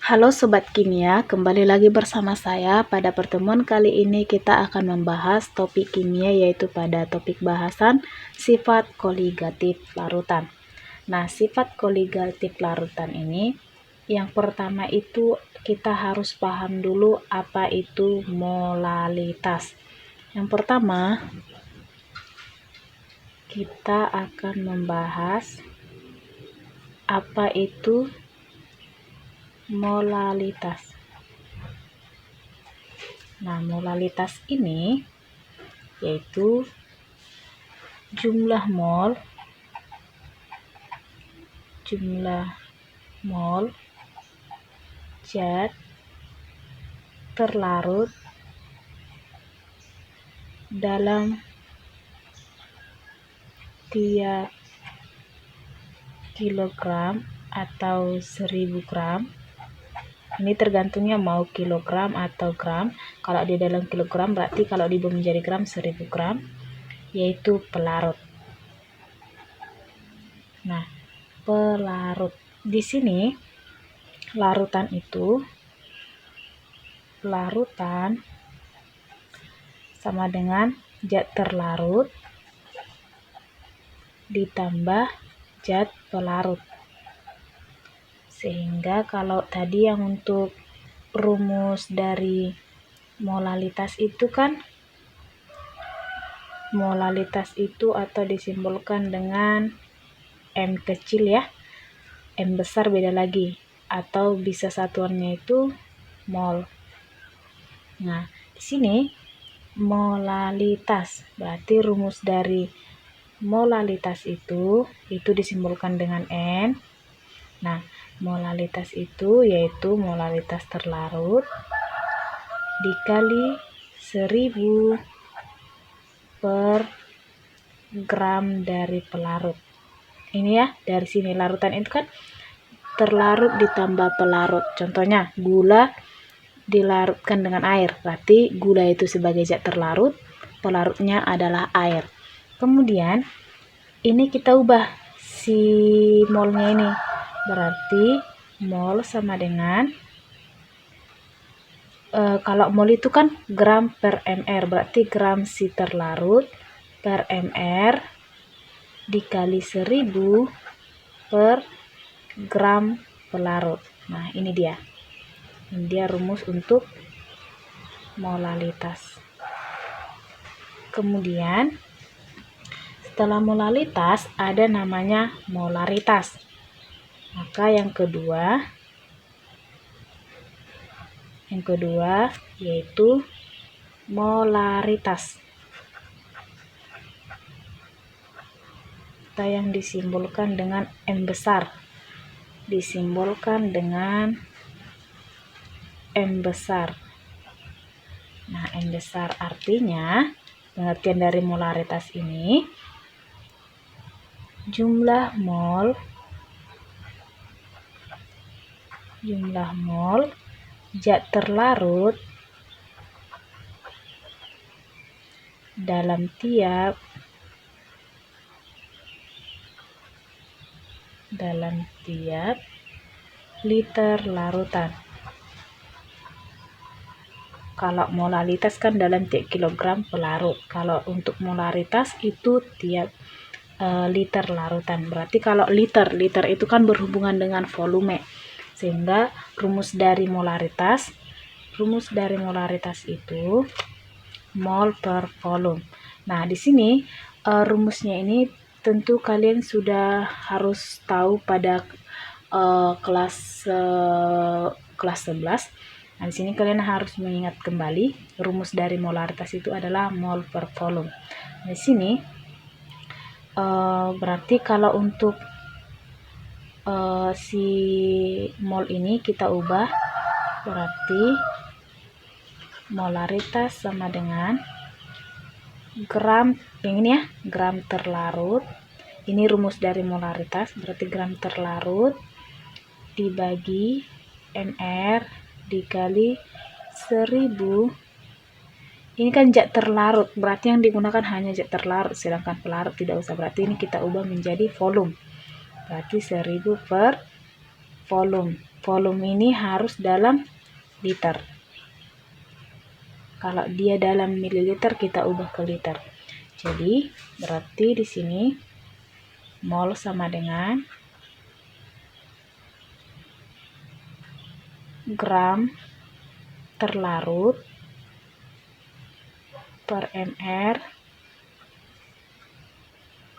Halo Sobat Kimia, kembali lagi bersama saya. Pada pertemuan kali ini kita akan membahas topik kimia, yaitu pada topik bahasan sifat koligatif larutan. Nah, sifat koligatif larutan ini, yang pertama itu kita harus paham dulu apa itu molalitas. Yang pertama, kita akan membahas apa itu molalitas. Nah, molalitas ini yaitu jumlah mol zat terlarut dalam tiap kilogram atau 1000 gram. Ini tergantungnya mau kilogram atau gram. Kalau di dalam kilogram berarti kalau diubah menjadi gram 1000 gram, yaitu pelarut. Nah, pelarut di sini larutan sama dengan zat terlarut ditambah zat pelarut. Sehingga kalau tadi yang untuk rumus dari molalitas itu kan, molalitas itu atau disimbolkan dengan M kecil ya, M besar beda lagi, atau bisa satuannya itu mol. Nah, di sini molalitas berarti rumus dari molalitas itu disimbolkan dengan N. Nah, molalitas itu yaitu molalitas terlarut dikali 1000 per gram dari pelarut. Ini ya, dari sini larutan itu kan terlarut ditambah pelarut. Contohnya gula dilarutkan dengan air, berarti gula itu sebagai zat terlarut, pelarutnya adalah air. Kemudian ini kita ubah si molnya ini, berarti mol sama dengan kalau mol itu kan gram per mr, berarti gram si terlarut per mr dikali 1000 per gram pelarut. Nah, ini dia rumus untuk molalitas. Kemudian setelah molalitas ada namanya molaritas. Maka yang kedua yaitu molaritas, atau yang disimbolkan dengan M besar. Nah, M besar artinya, pengertian dari molaritas ini, jumlah mol zat terlarut dalam tiap liter larutan. Kalau molalitas kan dalam tiap kilogram pelarut. Kalau untuk molaritas itu tiap liter larutan. Berarti kalau liter itu kan berhubungan dengan volume. Sehingga rumus dari molaritas itu mol per volume. Nah, di sini rumusnya ini tentu kalian sudah harus tahu pada kelas 11. Nah, di sini kalian harus mengingat kembali rumus dari molaritas itu adalah mol per volume. Di sini berarti kalau untuk si mol ini kita ubah, berarti molaritas sama dengan gram, yang ini ya, gram terlarut. Ini rumus dari molaritas, berarti gram terlarut dibagi mr dikali 1000. Ini kan zat terlarut, berarti yang digunakan hanya zat terlarut, sedangkan pelarut tidak usah. Berarti ini kita ubah menjadi volume, berarti 1000 per volume. volume ini harus dalam liter. Kalau dia dalam mililiter, kita ubah ke liter. Jadi berarti di sini mol sama dengan gram terlarut per mr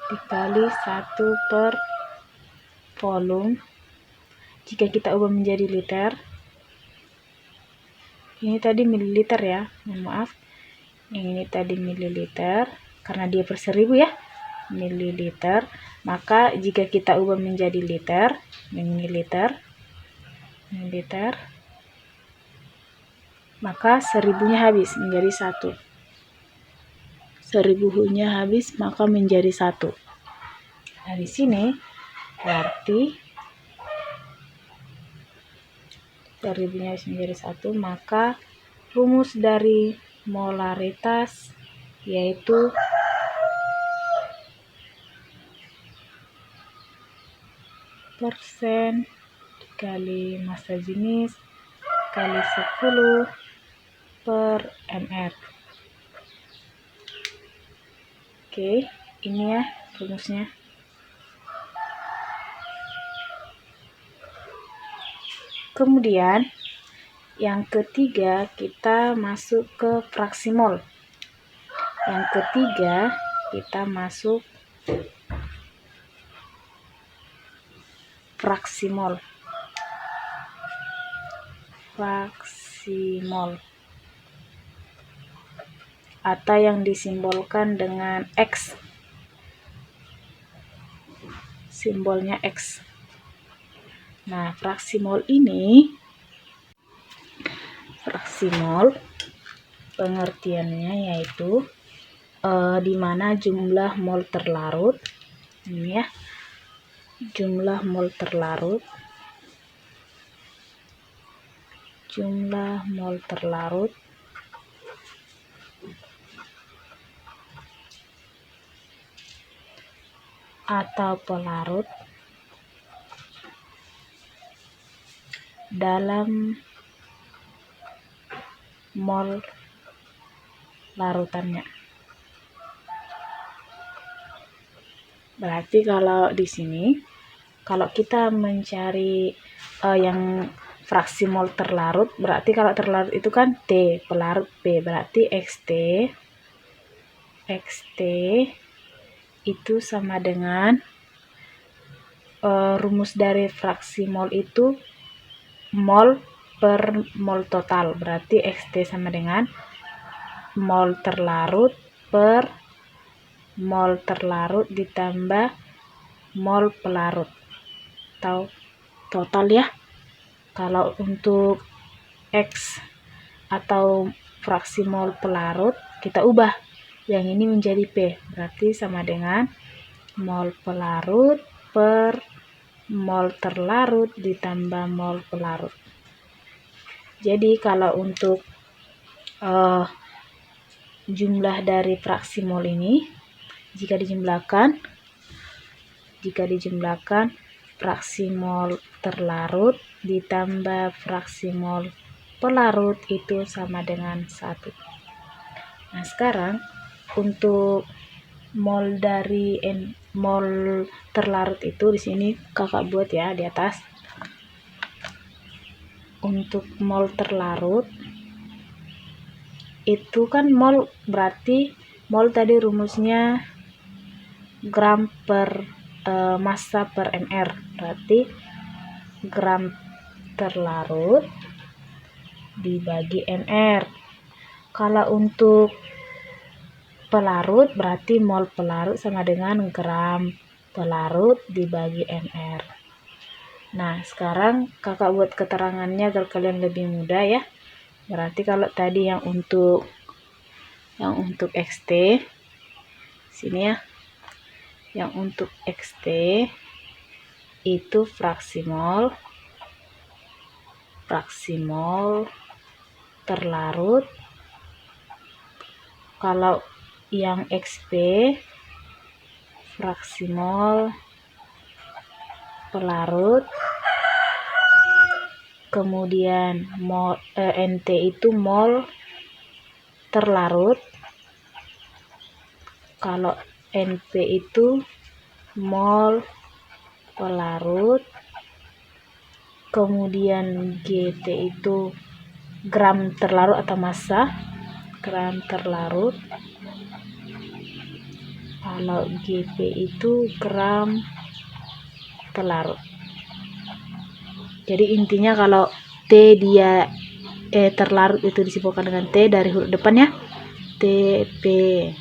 dikali 1 per volume. Jika kita ubah menjadi liter, ini tadi mililiter ya, mohon maaf, yang ini tadi mililiter karena dia per 1000 ya, mililiter. Maka jika kita ubah menjadi liter, mililiter, maka 1000-nya habis menjadi 1. 1000-nya habis maka menjadi 1. Nah, di sini berarti 1000-nya habis menjadi 1, maka rumus dari molaritas yaitu persen dikali massa jenis kali 10 per mr. Oke, ini ya rumusnya. Kemudian yang ketiga kita masuk ke fraksi mol. Yang ketiga kita masuk fraksi mol. Fraksi mol atau yang disimbolkan dengan X. Simbolnya X. Nah, fraksi mol ini, fraksi mol pengertiannya yaitu di mana jumlah mol terlarut, ini ya, jumlah mol terlarut, atau pelarut dalam mol larutannya. Berarti kalau di sini, kalau kita mencari yang fraksi mol terlarut, berarti kalau terlarut itu kan T, pelarut P, berarti XT itu sama dengan rumus dari fraksi mol itu mol per mol total, berarti XT sama dengan mol terlarut per mol terlarut ditambah mol pelarut atau total ya. Kalau untuk X atau fraksi mol pelarut kita ubah yang ini menjadi P, berarti sama dengan mol pelarut per mol terlarut ditambah mol pelarut. Jadi kalau untuk jumlah dari fraksi mol ini jika dijumlahkan fraksi mol terlarut ditambah fraksi mol pelarut itu sama dengan 1. Nah, sekarang untuk mol dari mol terlarut itu di sini kakak buat ya di atas. Untuk mol terlarut itu kan mol, berarti mol tadi rumusnya gram per massa per mr, berarti gram terlarut dibagi mr. Kalau untuk pelarut berarti mol pelarut sama dengan gram pelarut dibagi mr. Nah, sekarang kakak buat keterangannya agar kalian lebih mudah ya. Berarti kalau tadi yang untuk XT sini ya, yang untuk XT itu fraksi mol terlarut. Kalau yang XP fraksi mol pelarut kemudian NT itu mol terlarut, kalau NP itu mol pelarut, kemudian GT itu gram terlarut atau massa gram terlarut, kalau GP itu gram pelarut. Jadi intinya kalau T dia terlarut itu disimpulkan dengan T dari huruf depannya TP.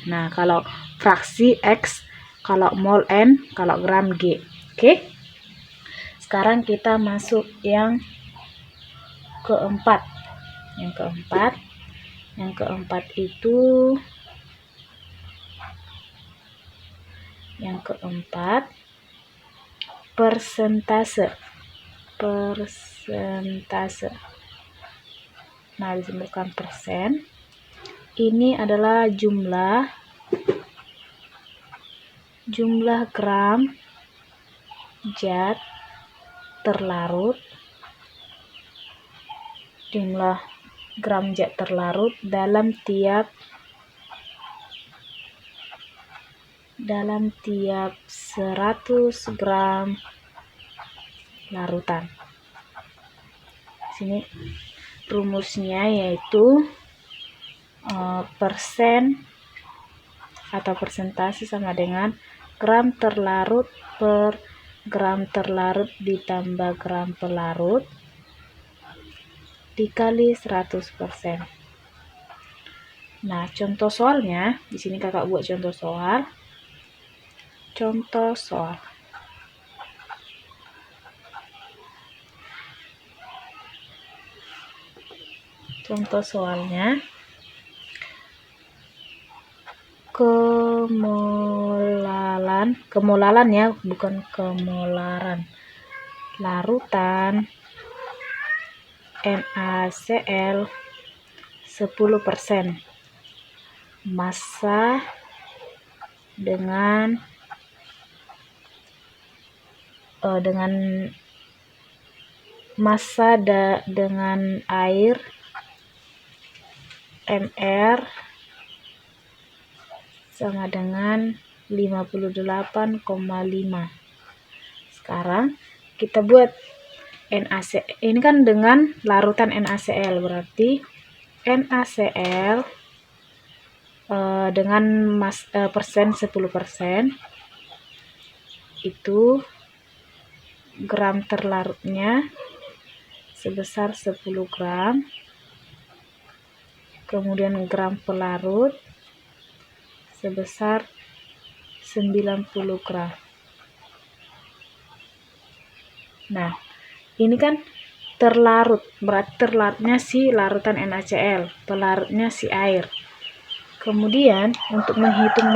Nah, kalau fraksi X, kalau mol N, kalau gram G. Oke. Sekarang kita masuk yang keempat. Yang keempat itu persentase. Nah, disebutkan persen. Ini adalah jumlah gram zat terlarut, dalam tiap 100 gram larutan. Sini rumusnya yaitu persen atau persentase sama dengan gram terlarut per gram terlarut ditambah gram pelarut dikali 100%. Nah, contoh soalnya di sini kakak buat contoh soal. Contoh soalnya, kemolaran ya, bukan kemolaran, larutan NaCl 10%, massa dengan air Mr sama dengan 58,5. Sekarang kita buat NaCl. Ini kan dengan larutan NaCl, berarti NaCl dengan persen 10% itu gram terlarutnya sebesar 10 gram, kemudian gram pelarut sebesar 90 gram. Nah, ini kan terlarut, berarti terlarutnya si larutan NaCl, pelarutnya si air. Kemudian untuk menghitung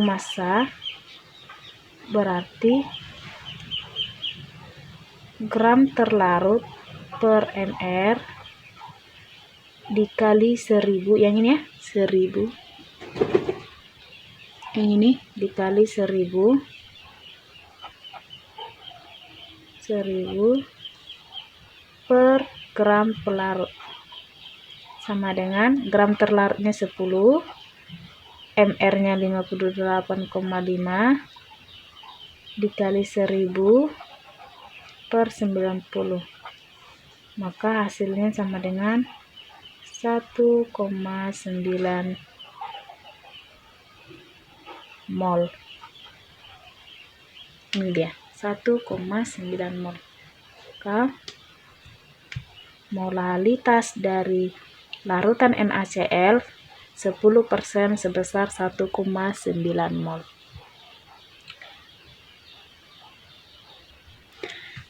massa berarti gram terlarut per mr dikali 1000, yang ini ya, 1000. Yang ini dikali 1000 per gram pelarut sama dengan gram terlarutnya 10, mr-nya 58,5 dikali 1000 per 90, maka hasilnya sama dengan 1,9 mol. Ini dia 1,9 mol. Maka molalitas dari larutan NaCl 10% sebesar 1,9 mol.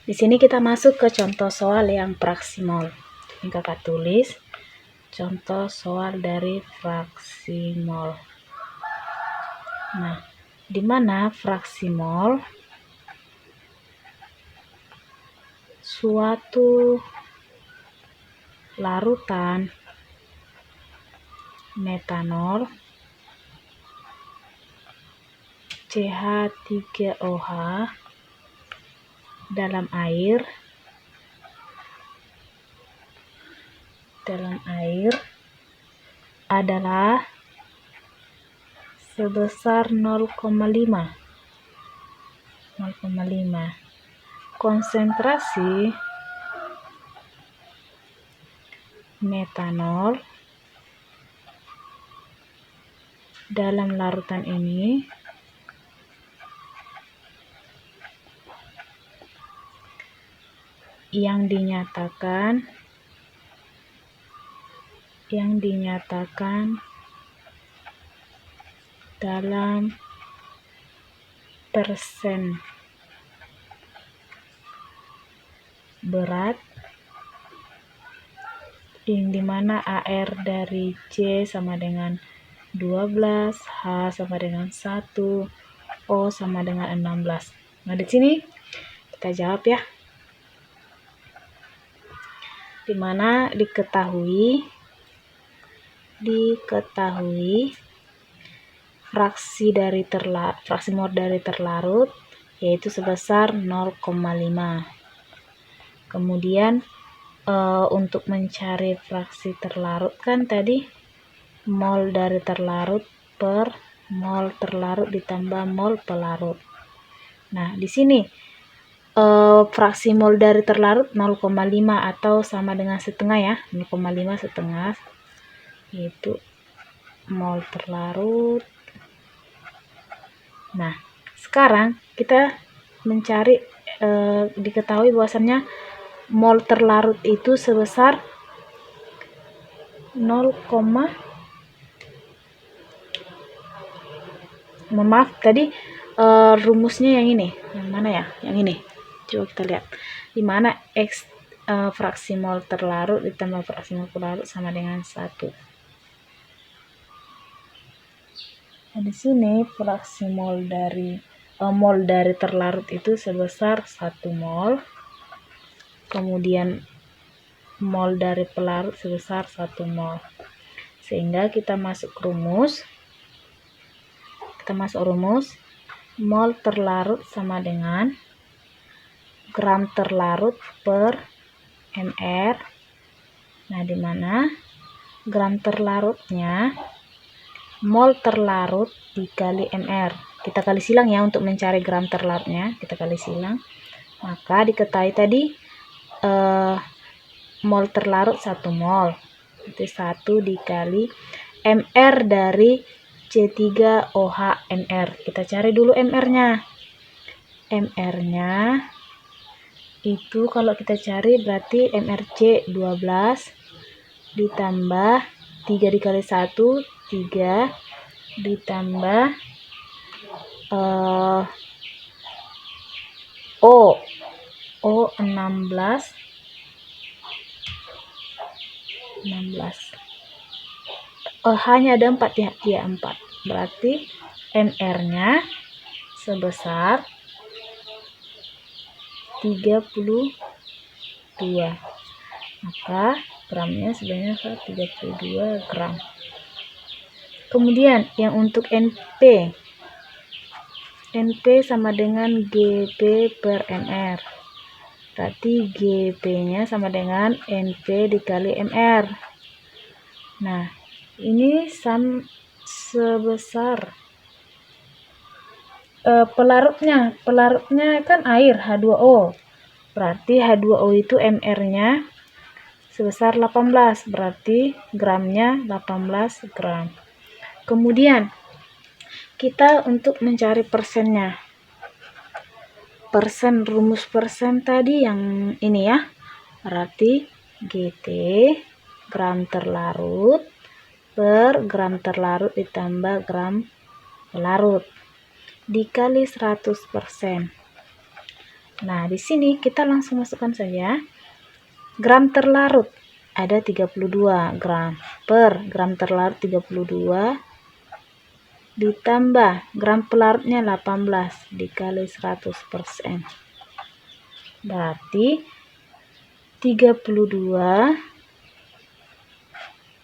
Di sini kita masuk ke contoh soal yang fraksi mol. Ini kakak tulis contoh soal dari fraksi mol. Nah, di mana fraksi mol suatu larutan metanol CH3OH dalam air dalam air adalah sebesar 0,5. Konsentrasi metanol dalam larutan ini yang dinyatakan dalam persen berat, yang dimana AR dari C sama dengan 12, H sama dengan 1, O sama dengan 16. Nah, di sini kita jawab ya. Dimana diketahui fraksi mol dari terlarut yaitu sebesar 0,5. Kemudian untuk mencari fraksi terlarut kan tadi mol dari terlarut per mol terlarut ditambah mol pelarut. Nah, di sini fraksi mol dari terlarut 0,5 atau sama dengan setengah ya, 0,5 setengah, yaitu mol terlarut. Nah, sekarang kita mencari diketahui bahwasannya mol terlarut itu sebesar 0, maaf tadi rumusnya yang ini, yang mana ya? Yang ini. Coba kita lihat. Di mana X fraksi mol terlarut ditambah fraksi mol pelarut sama dengan 1. Nah, di sini fraksi mol dari terlarut itu sebesar 1 mol. Kemudian mol dari pelarut sebesar 1 mol. Sehingga kita masuk rumus. Mol terlarut sama dengan gram terlarut per mr. Nah, di mana gram terlarutnya mol terlarut dikali mr. Kita kali silang ya untuk mencari gram terlarutnya, kita kali silang. Maka diketahui tadi mol terlarut 1 mol. Itu 1 dikali mr dari C3OH-MR. Kita cari dulu MR-nya. MR-nya itu kalau kita cari berarti MRC 12 ditambah 3 dikali 1, 3 ditambah O 16 hanya ada 4 ya, 4. Berarti MR-nya sebesar 32. Maka gramnya sebenarnya 32 gram. Kemudian yang untuk NP sama dengan GP per MR. Berarti GP-nya sama dengan NP dikali MR. Nah, ini sebesar pelarutnya kan air H2O. Berarti H2O itu MR-nya sebesar 18. Berarti gramnya 18 gram. Kemudian kita untuk mencari persennya. Rumus persen tadi yang ini ya. Berarti GT gram terlarut per gram terlarut ditambah gram pelarut dikali 100%. Nah, di sini kita langsung masukkan saja. Gram terlarut ada 32 gram per gram terlarut 32 ditambah gram pelarutnya 18 dikali 100%. Berarti 32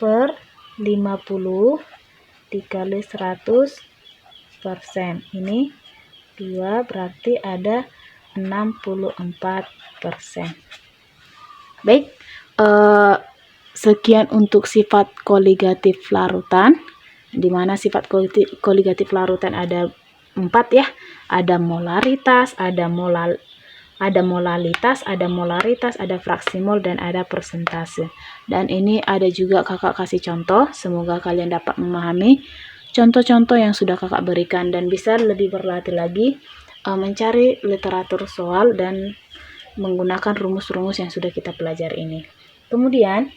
per 50 dikali 100%. Ini 2 berarti ada 64%. Baik, Sekian untuk sifat koligatif larutan, di mana sifat koligatif larutan ada 4 ya. Ada molaritas, ada molalitas, ada molaritas, ada fraksi mol, dan ada persentase. Dan ini ada juga kakak kasih contoh, semoga kalian dapat memahami contoh-contoh yang sudah kakak berikan dan bisa lebih berlatih lagi mencari literatur soal dan menggunakan rumus-rumus yang sudah kita pelajari ini. Kemudian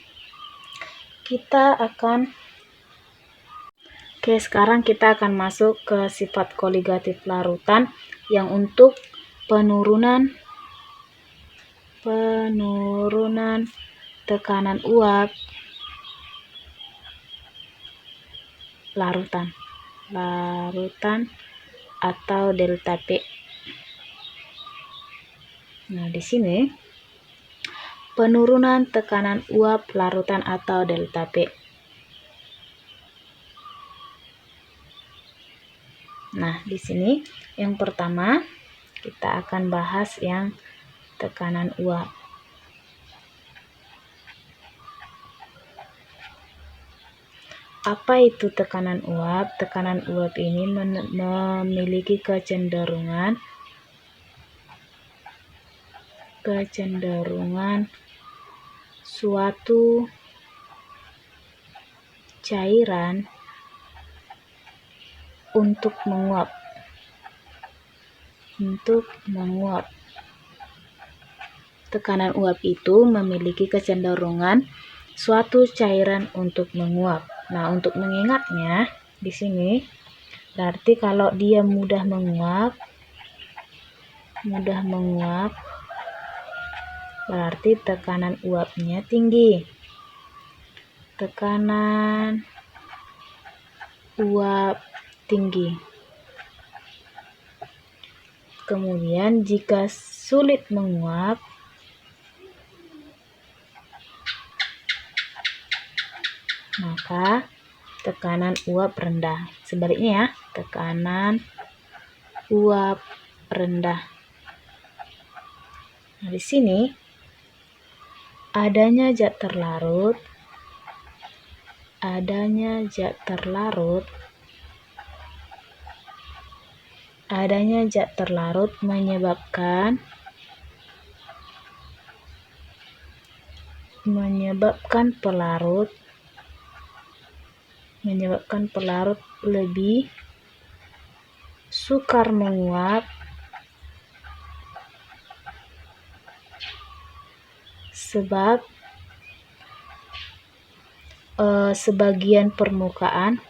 sekarang kita akan masuk ke sifat koligatif larutan yang untuk penurunan tekanan uap larutan atau delta P. Nah, di sini penurunan tekanan uap larutan atau delta P. Nah, di sini yang pertama kita akan bahas yang tekanan uap. Apa itu tekanan uap? Tekanan uap ini memiliki kecenderungan suatu cairan untuk menguap. Tekanan uap itu memiliki kecenderungan suatu cairan untuk menguap. Nah, untuk mengingatnya di sini berarti kalau dia mudah menguap berarti tekanan uapnya tinggi. Tekanan uap tinggi. Kemudian jika sulit menguap, maka tekanan uap rendah. Sebaliknya ya, tekanan uap rendah. Nah, di sini adanya zat terlarut menyebabkan pelarut lebih sukar menguap sebab sebagian permukaan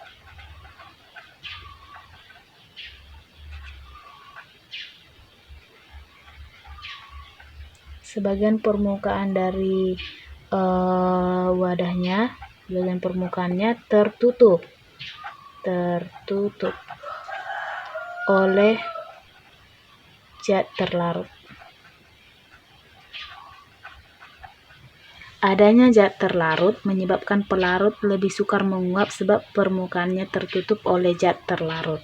dari wadahnya, bagian permukaannya tertutup oleh zat terlarut. Adanya zat terlarut menyebabkan pelarut lebih sukar menguap sebab permukaannya tertutup oleh zat terlarut.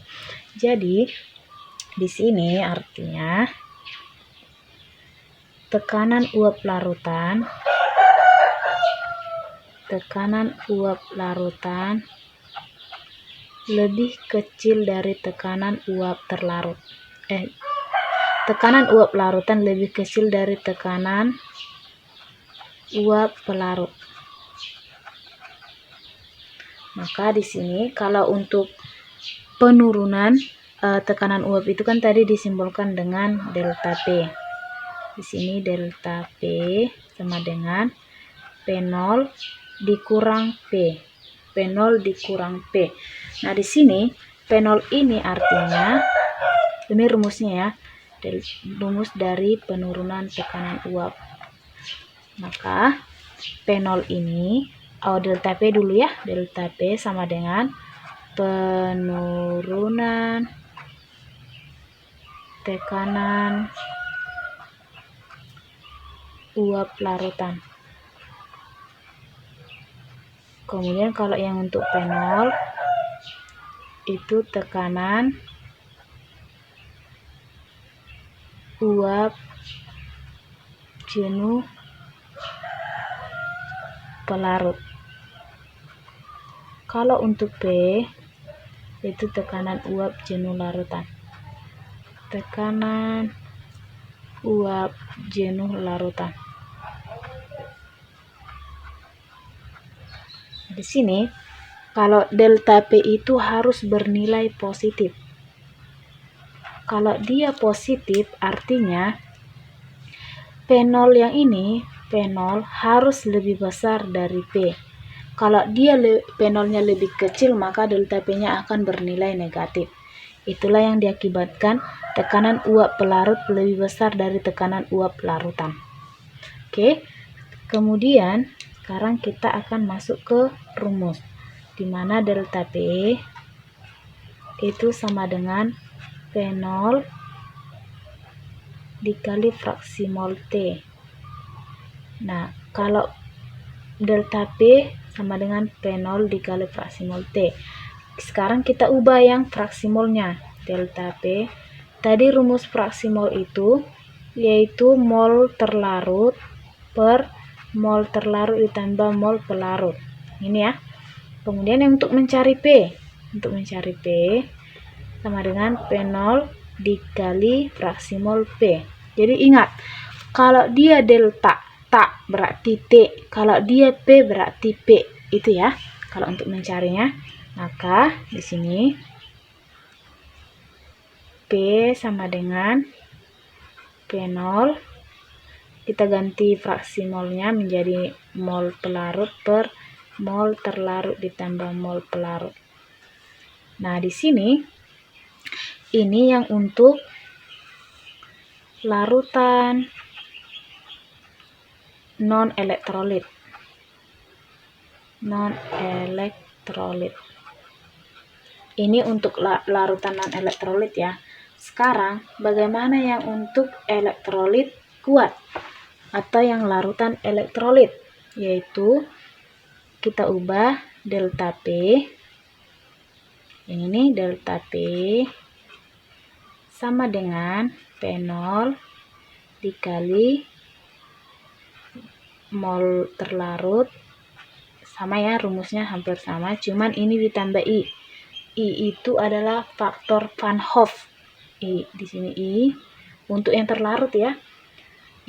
Jadi di sini artinya tekanan uap larutan lebih kecil dari tekanan uap terlarut. Tekanan uap larutan lebih kecil dari tekanan uap pelarut. Maka di sini kalau untuk penurunan tekanan uap itu kan tadi disimbolkan dengan delta P. Di sini delta P sama dengan P0 dikurang P. Nah, di sini P0 ini artinya, ini rumusnya ya, rumus dari penurunan tekanan uap. Maka P0 ini, delta P dulu ya, delta P sama dengan penurunan tekanan uap larutan. Kemudian kalau yang untuk P0 itu tekanan uap jenuh pelarut. Kalau untuk P itu tekanan uap jenuh larutan. Tekanan uap jenuh larutan. Di sini kalau delta P itu harus bernilai positif. Kalau dia positif artinya P0 yang ini, P0 harus lebih besar dari P. Kalau dia P0-nya lebih kecil, maka delta P-nya akan bernilai negatif. Itulah yang diakibatkan tekanan uap pelarut lebih besar dari tekanan uap larutan. Oke, kemudian sekarang kita akan masuk ke rumus, di mana delta P itu sama dengan P0 dikali fraksi mol T. Nah, kalau delta P sama dengan P0 dikali fraksi mol T. Sekarang kita ubah yang fraksi molnya. Delta P, tadi rumus fraksi mol itu yaitu mol terlarut per mol terlarut ditambah mol pelarut. Ini ya. Kemudian yang untuk mencari P sama dengan P0 dikali fraksi mol P. Jadi ingat, kalau dia delta tak berarti T, kalau dia P berarti P. Itu ya. Kalau untuk mencarinya, maka di sini P sama dengan P0, kita ganti fraksi molnya menjadi mol pelarut per mol terlarut ditambah mol pelarut. Nah, di sini ini yang untuk larutan non-elektrolit. Ini untuk larutan non-elektrolit ya. Sekarang bagaimana yang untuk elektrolit kuat atau yang larutan elektrolit? Yaitu kita ubah delta P. Ini delta P sama dengan P0 dikali mol terlarut, sama ya, rumusnya hampir sama, cuman ini ditambah I. I itu adalah faktor Van Hoff. I di sini I untuk yang terlarut ya.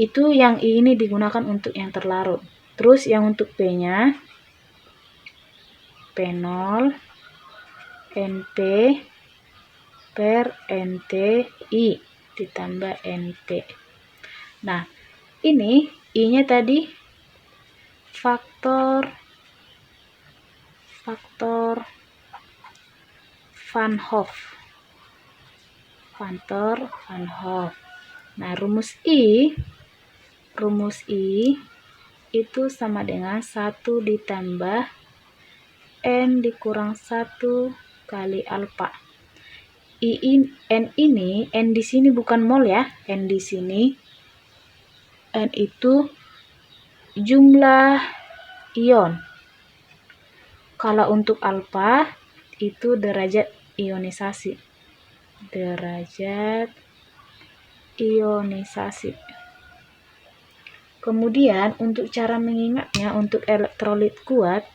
Itu yang I ini digunakan untuk yang terlarut. Terus yang untuk P-nya P0 NP per NTI ditambah NP. Nah, ini I-nya tadi faktor Van Hoff. Nah, rumus I itu sama dengan 1 ditambah N dikurang 1 kali alfa. N ini, N di sini bukan mol ya. N di sini, N itu jumlah ion. Kalau untuk alfa itu derajat ionisasi. Kemudian untuk cara mengingatnya untuk elektrolit kuat,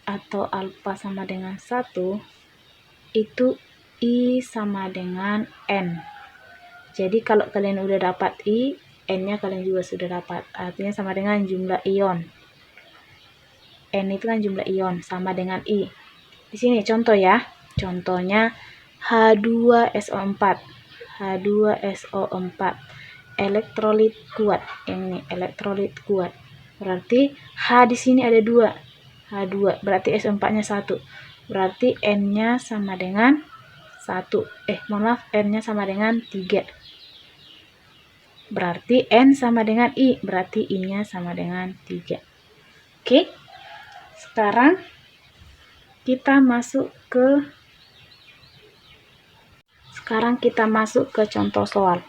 atau alfa sama dengan 1, itu I sama dengan N. Jadi kalau kalian udah dapat I, N-nya kalian juga sudah dapat. Artinya sama dengan jumlah ion. N itu kan jumlah ion, sama dengan I. Di sini contoh ya. Contohnya H2SO4. Elektrolit kuat. Ini elektrolit kuat. Berarti H di sini ada 2. H2 berarti SO4-nya 1. Berarti N-nya sama dengan 1. N-nya sama dengan 3. Berarti N sama dengan I, berarti I-nya sama dengan 3. Oke. Sekarang kita masuk ke contoh soal.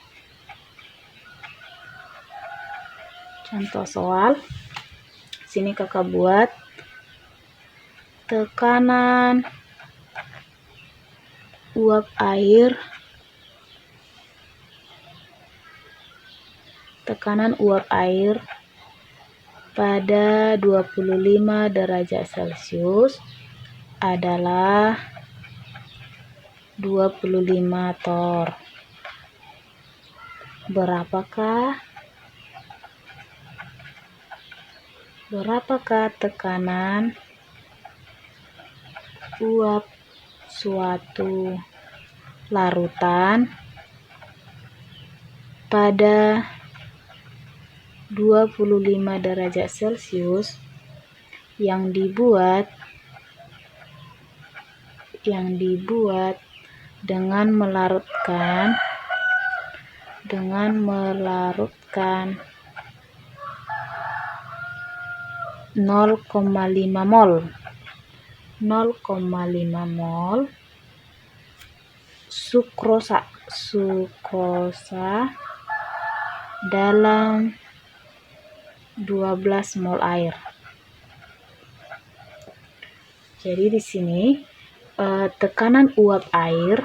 Sini kakak buat tekanan uap air, tekanan uap air pada 25 derajat Celcius adalah 25 torr. Berapakah tekanan uap suatu larutan pada 25 derajat Celcius yang dibuat dengan melarutkan 0,5 mol sukrosa dalam 12 mol air. Jadi di sini tekanan uap air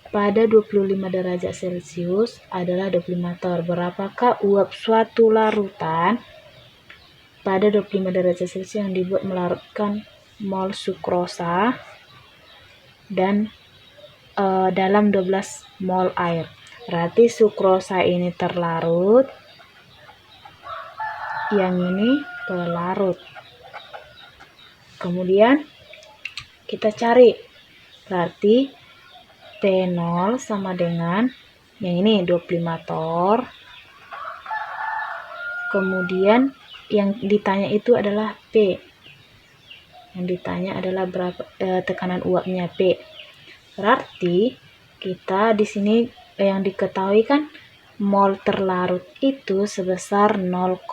pada 25 derajat Celcius adalah 25 torr. Berapakah uap suatu larutan pada 25 derajat Celcius yang dibuat melarutkan mol sukrosa dan dalam 12 mol air. Berarti sukrosa ini terlarut, yang ini pelarut. Kemudian kita cari, berarti P0 sama dengan yang ini 25 torr. Kemudian yang ditanya itu adalah P. Yang ditanya adalah berapa tekanan uapnya P. Berarti kita di sini yang diketahui kan mol terlarut itu sebesar 0,5.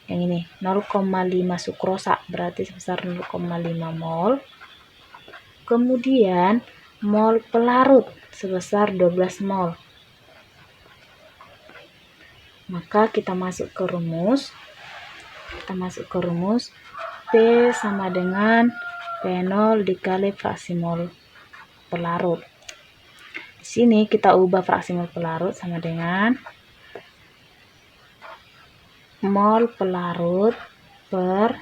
Yang ini 0,5 sukrosa berarti sebesar 0,5 mol. Kemudian mol pelarut sebesar 12 mol. Maka kita masuk ke rumus. P sama dengan P0 dikali fraksi mol pelarut. Di sini kita ubah fraksi mol pelarut sama dengan mol pelarut per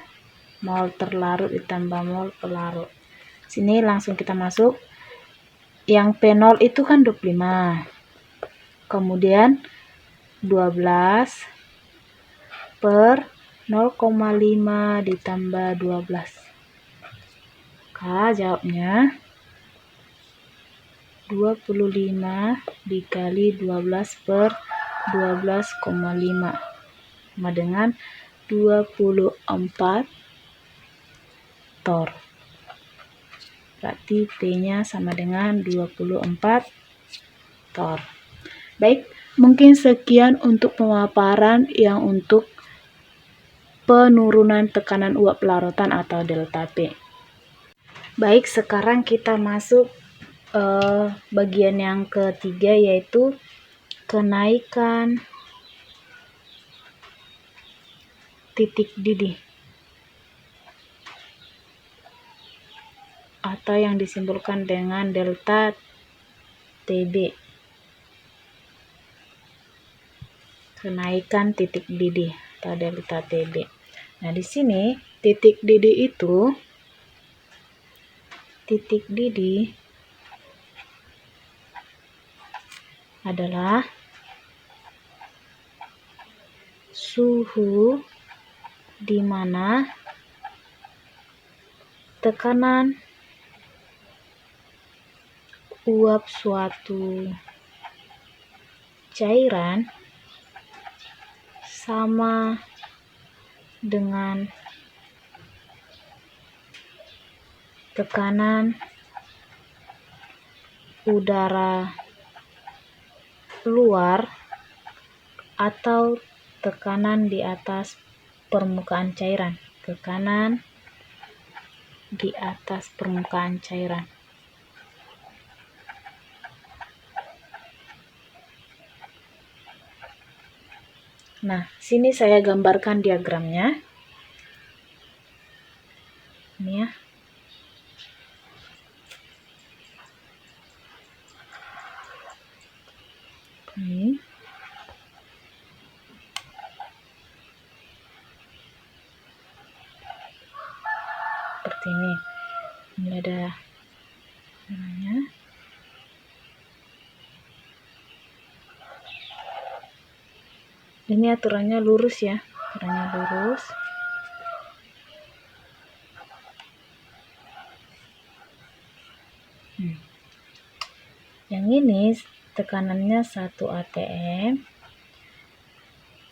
mol terlarut ditambah mol pelarut. Sini langsung kita masuk. Yang P0 itu kan 25. Kemudian 12 per 0,5 ditambah 12. Maka jawabnya 25 dikali 12 per 12,5 sama dengan 24 torr. Berarti P-nya sama dengan 24 torr. Baik, mungkin sekian untuk pemaparan yang untuk penurunan tekanan uap larutan atau delta P. Baik, sekarang kita masuk bagian yang ketiga, yaitu kenaikan titik didih atau yang disimbolkan dengan delta TB. Kenaikan titik didih atau delta TB. Nah, di sini titik didih adalah suhu di mana tekanan uap suatu cairan sama dengan tekanan udara luar atau tekanan di atas permukaan cairan. Tekanan di atas permukaan cairan. Nah, sini saya gambarkan diagramnya. Ini ya. seperti ini. Ini ada namanya. Ini aturannya lurus ya, aturannya lurus. Yang ini tekanannya 1 atm.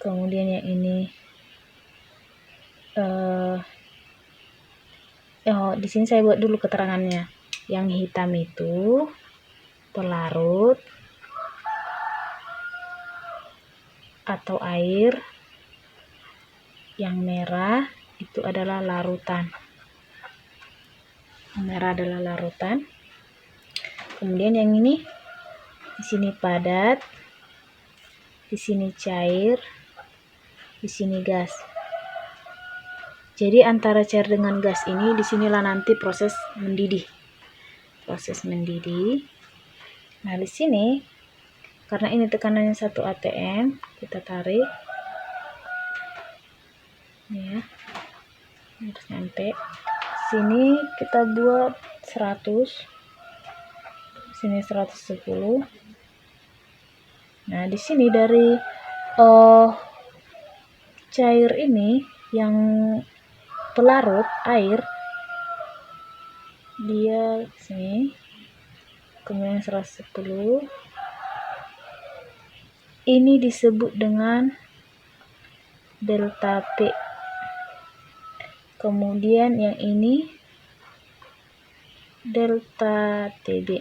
Kemudian yang ini di sini saya buat dulu keterangannya. Yang hitam itu pelarut atau air, yang merah itu adalah larutan. Yang merah adalah larutan. Kemudian yang ini di sini padat, di sini cair, di sini gas. Jadi antara cair dengan gas ini, disinilah nanti proses mendidih. Proses mendidih. Nah di sini karena ini tekanannya 1 atm, kita tarik. Ya, harus nyampe. Sini kita buat 100. Sini 110. Nah di sini dari cair ini yang pelarut air, dia sini, kemudian 110. Ini disebut dengan delta P. Kemudian yang ini delta TB.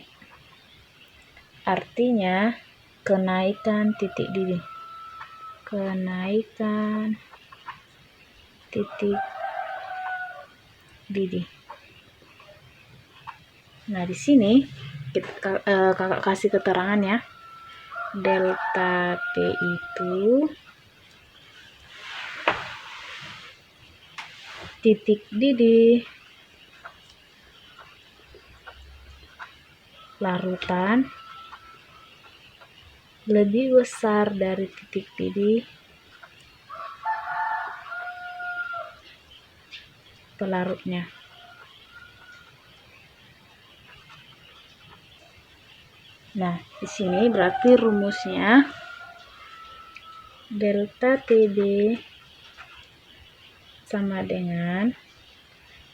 Artinya kenaikan titik didih. Kenaikan titik didih. Nah, di sini kakak kasih keterangan ya. Delta P itu titik didih larutan lebih besar dari titik didih pelarutnya. Nah, di sini berarti rumusnya delta TB sama dengan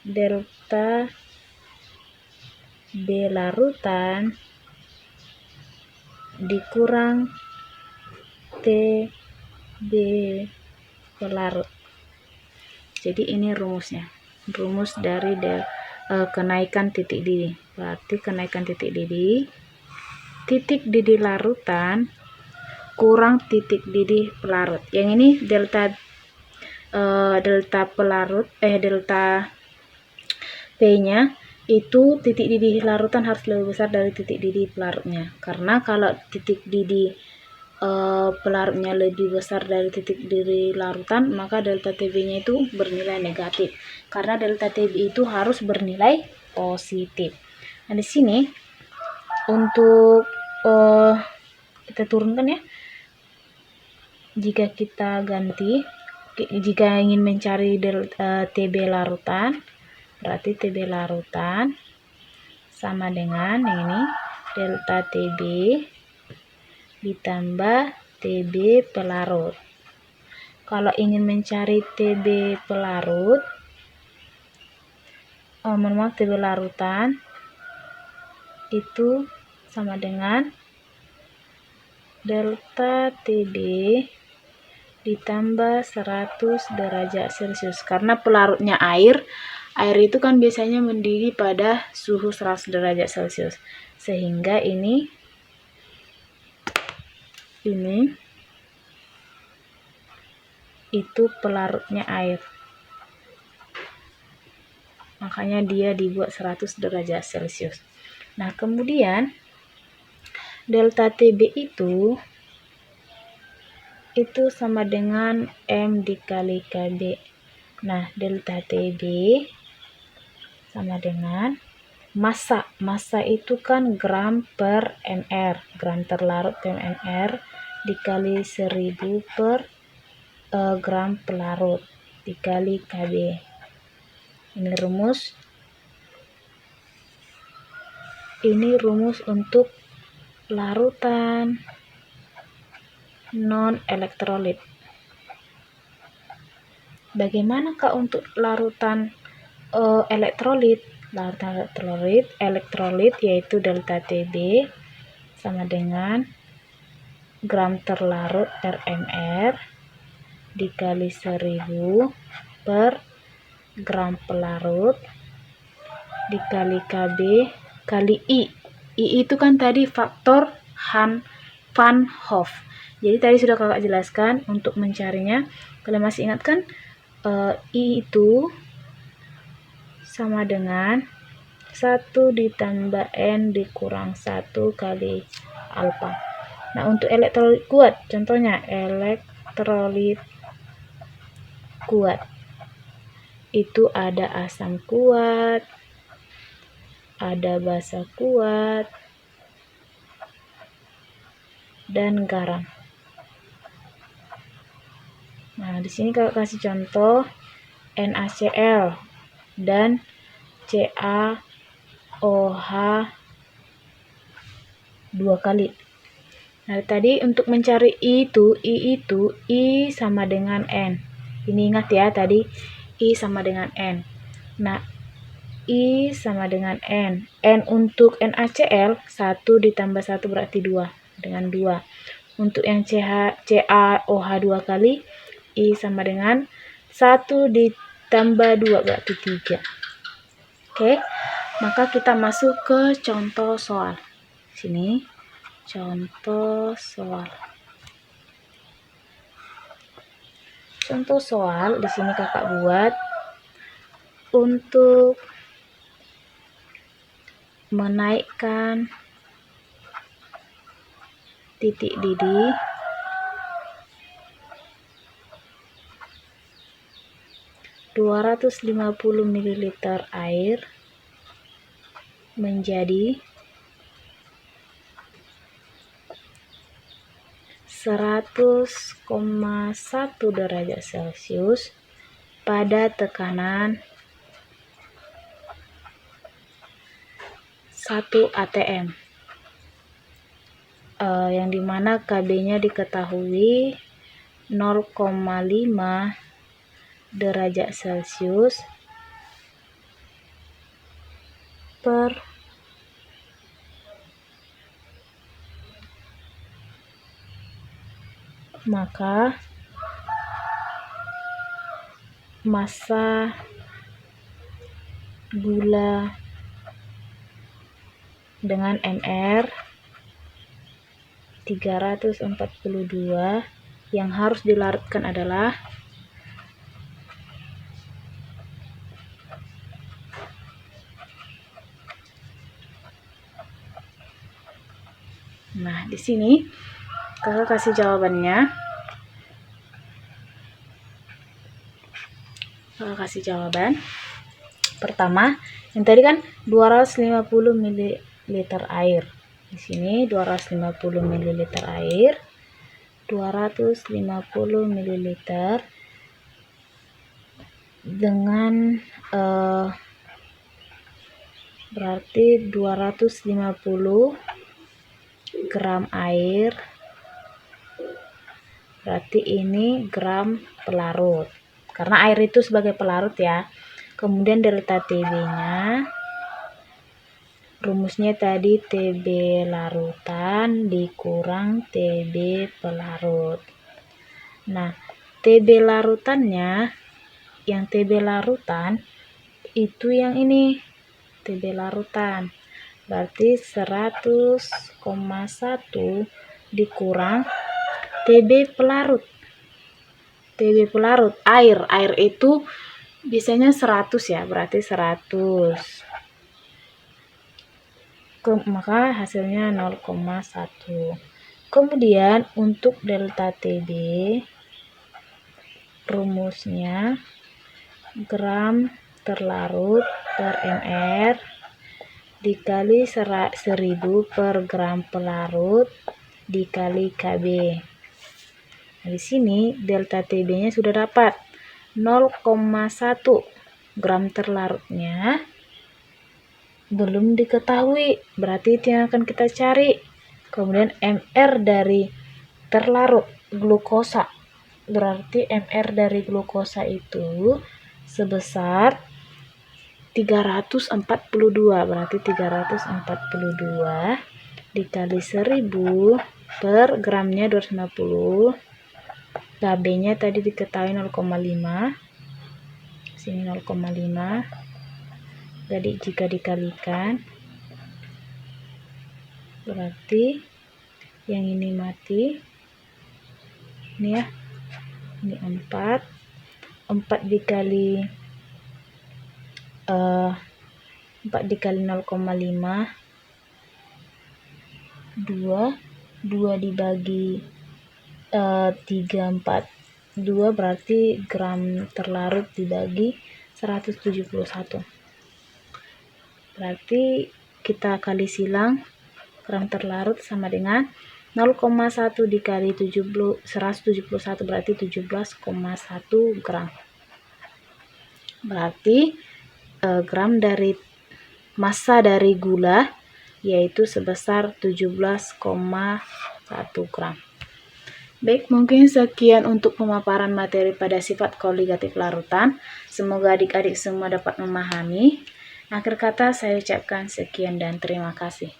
delta B larutan dikurang TB pelarut. Jadi ini rumusnya. Rumus dari kenaikan titik didih. Berarti kenaikan titik didih larutan kurang titik didih pelarut. Yang ini delta pelarut delta P-nya itu titik didih larutan harus lebih besar dari titik didih pelarutnya. Karena kalau titik didih pelarutnya lebih besar dari titik didih larutan, maka delta TB-nya itu bernilai negatif. Karena delta TB itu harus bernilai positif. Nah, di sini untuk kita turunkan ya. Jika kita ganti, jika ingin mencari TB larutan, berarti TB larutan sama dengan yang ini delta TB ditambah TB pelarut. Kalau ingin mencari TB pelarut, TB larutan itu sama dengan delta TB ditambah 100 derajat Celcius. Karena pelarutnya air itu kan biasanya mendidih pada suhu 100 derajat Celcius. Sehingga ini itu pelarutnya air. Makanya dia dibuat 100 derajat Celcius. Nah, kemudian delta TB itu sama dengan M dikali KB. Nah, delta TB sama dengan massa. Massa itu kan gram per mr. Gram terlarut per mr dikali 1000 per gram pelarut dikali KB. Ini rumus Ini rumus untuk larutan non-elektrolit. Bagaimanakah untuk larutan elektrolit? Larutan elektrolit yaitu delta TB sama dengan gram terlarut RMR dikali 1000 per gram pelarut dikali KB kali I. I itu kan tadi faktor Van Hoff. Jadi tadi sudah kakak jelaskan untuk mencarinya. Kalian masih ingat kan? I itu sama dengan 1 ditambah N dikurang 1 kali alfa. Nah, untuk elektrolit kuat, contohnya elektrolit kuat itu ada asam kuat, ada basa kuat, dan garam. Nah, di sini kakak kasih contoh NaCl dan CaOH 2 kali. Nah, tadi untuk mencari I sama dengan N. Ini ingat ya, tadi I sama dengan N. Nah, I sama dengan N. N untuk NaCl 1 ditambah 1 berarti 2 dengan 2. Untuk yang CaOH 2 kali, I sama dengan 1 ditambah 2 berarti 3. Oke, maka kita masuk ke contoh soal. Sini, contoh soal. Contoh soal di sini kakak buat untuk menaikkan titik didih (250 ml) air menjadi 100,1 derajat Celcius pada tekanan 1 atm, yang dimana KB-nya diketahui 0,5 derajat Celcius per maka massa gula dengan MR 342 yang harus dilarutkan adalah Nah, di sini kakak kasih jawabannya. Kakak kasih jawaban. Pertama, yang tadi kan 250 ml air. Di sini 250 ml air. 250 ml dengan berarti 250 gram air, berarti ini gram pelarut karena air itu sebagai pelarut ya. Kemudian delta TB-nya rumusnya tadi TB larutan dikurang TB pelarut. Nah, TB larutannya, yang TB larutan itu yang ini TB larutan, berarti 100,1 dikurang TB pelarut. TB pelarut air itu biasanya 100 ya, berarti 100. Maka hasilnya 0,1. Kemudian untuk delta TB rumusnya gram terlarut per mr dikali 1000 per gram pelarut dikali KB. Nah, di sini delta TB-nya sudah dapat 0,1 gram terlarutnya belum diketahui, berarti itu yang akan kita cari. Kemudian MR dari terlarut glukosa, berarti MR dari glukosa itu sebesar 342, berarti 342 dikali 1000 per gramnya 250. KB-nya tadi diketahui 0,5, sini 0,5. Jadi jika dikalikan, berarti yang ini mati. Ini ya, ini 4 dikali 4 dikali 0,5, 2 dibagi 3, 4, 2 berarti gram terlarut dibagi 171. Berarti kita kali silang, gram terlarut sama dengan 0,1 dikali 171 berarti 17,1 gram. Berarti gram dari massa dari gula yaitu sebesar 17,1 gram. Baik, mungkin sekian untuk pemaparan materi pada sifat koligatif larutan. Semoga adik-adik semua dapat memahami. Akhir kata saya ucapkan sekian dan terima kasih.